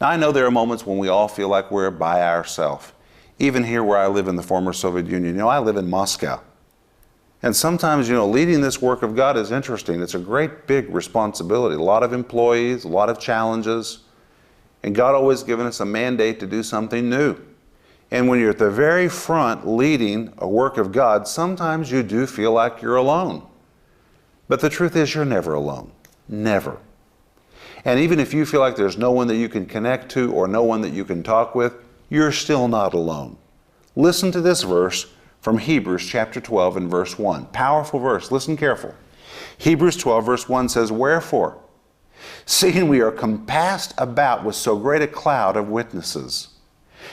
Now, I know there are moments when we all feel like we're by ourselves. Even here where I live in the former Soviet Union, I live in Moscow. And sometimes, leading this work of God is interesting. It's a great big responsibility. A lot of employees, a lot of challenges. And God always given us a mandate to do something new. And when you're at the very front leading a work of God, sometimes you do feel like you're alone. But the truth is you're never alone. Never. And even if you feel like there's no one that you can connect to or no one that you can talk with, you're still not alone. Listen to this verse from Hebrews chapter 12 and verse 1. Powerful verse. Listen careful. Hebrews 12 verse 1 says, "Wherefore, seeing we are compassed about with so great a cloud of witnesses."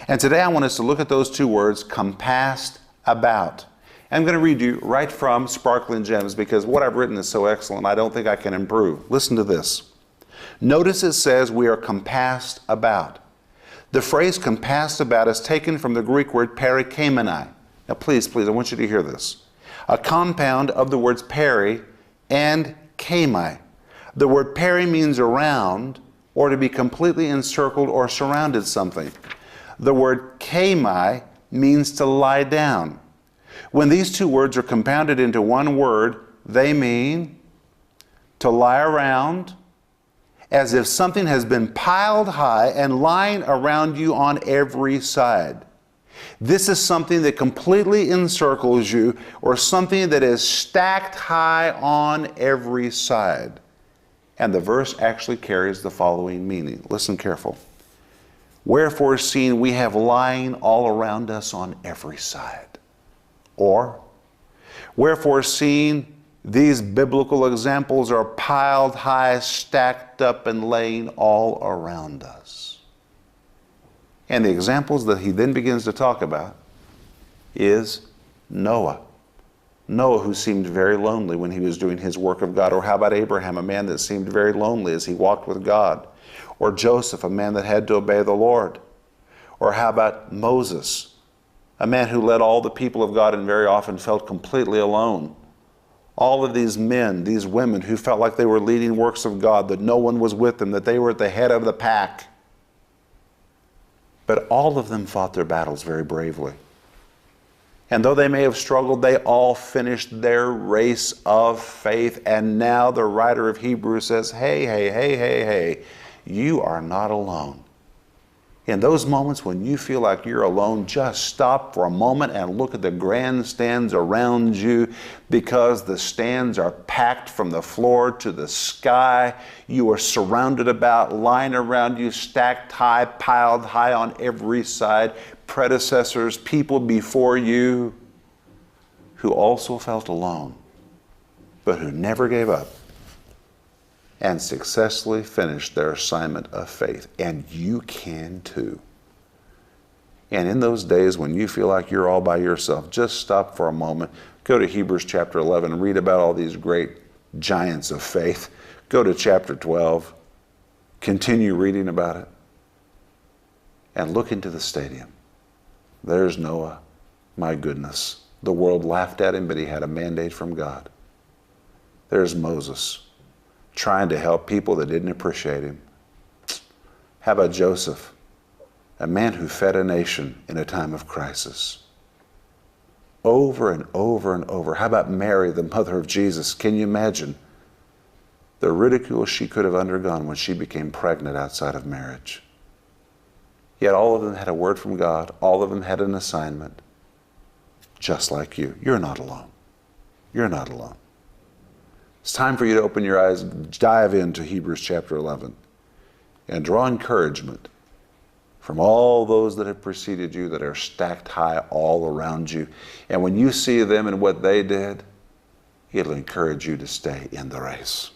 And today I want us to look at those two words, compassed about. I'm going to read you right from Sparkling Gems because what I've written is so excellent, I don't think I can improve. Listen to this. Notice it says we are compassed about. The phrase compassed about is taken from the Greek word perikeimenai. Now please, I want you to hear this. A compound of the words peri and kemai. The word peri means around or to be completely encircled or surrounded something. The word kemai means to lie down. When these two words are compounded into one word, they mean to lie around, as if something has been piled high and lying around you on every side. This is something that completely encircles you, or something that is stacked high on every side. And the verse actually carries the following meaning. Listen careful. Wherefore, seeing we have lying all around us on every side. Or, wherefore, seeing these biblical examples are piled high, stacked up, and laying all around us. And the examples that he then begins to talk about is Noah. Noah, who seemed very lonely when he was doing his work of God. Or how about Abraham, a man that seemed very lonely as he walked with God. Or Joseph, a man that had to obey the Lord. Or how about Moses, a man who led all the people of God and very often felt completely alone. All of these men, these women who felt like they were leading works of God, that no one was with them, that they were at the head of the pack. But all of them fought their battles very bravely. And though they may have struggled, they all finished their race of faith. And now the writer of Hebrews says, hey, you are not alone. In those moments when you feel like you're alone, just stop for a moment and look at the grandstands around you, because the stands are packed from the floor to the sky. You are surrounded about, lying around you, stacked high, piled high on every side. Predecessors, people before you who also felt alone, but who never gave up and successfully finished their assignment of faith. And you can too. And in those days when you feel like you're all by yourself, just stop for a moment. Go to Hebrews chapter 11 and read about all these great giants of faith. Go to chapter 12. Continue reading about it. And look into the stadium. There's Noah. My goodness. The world laughed at him, but he had a mandate from God. There's Moses, trying to help people that didn't appreciate him. How about Joseph, a man who fed a nation in a time of crisis? Over and over and over. How about Mary, the mother of Jesus? Can you imagine the ridicule she could have undergone when she became pregnant outside of marriage? Yet all of them had a word from God. All of them had an assignment. Just like you. You're not alone. You're not alone. It's time for you to open your eyes, dive into Hebrews chapter 11, and draw encouragement from all those that have preceded you, that are stacked high all around you. And when you see them and what they did, it'll encourage you to stay in the race.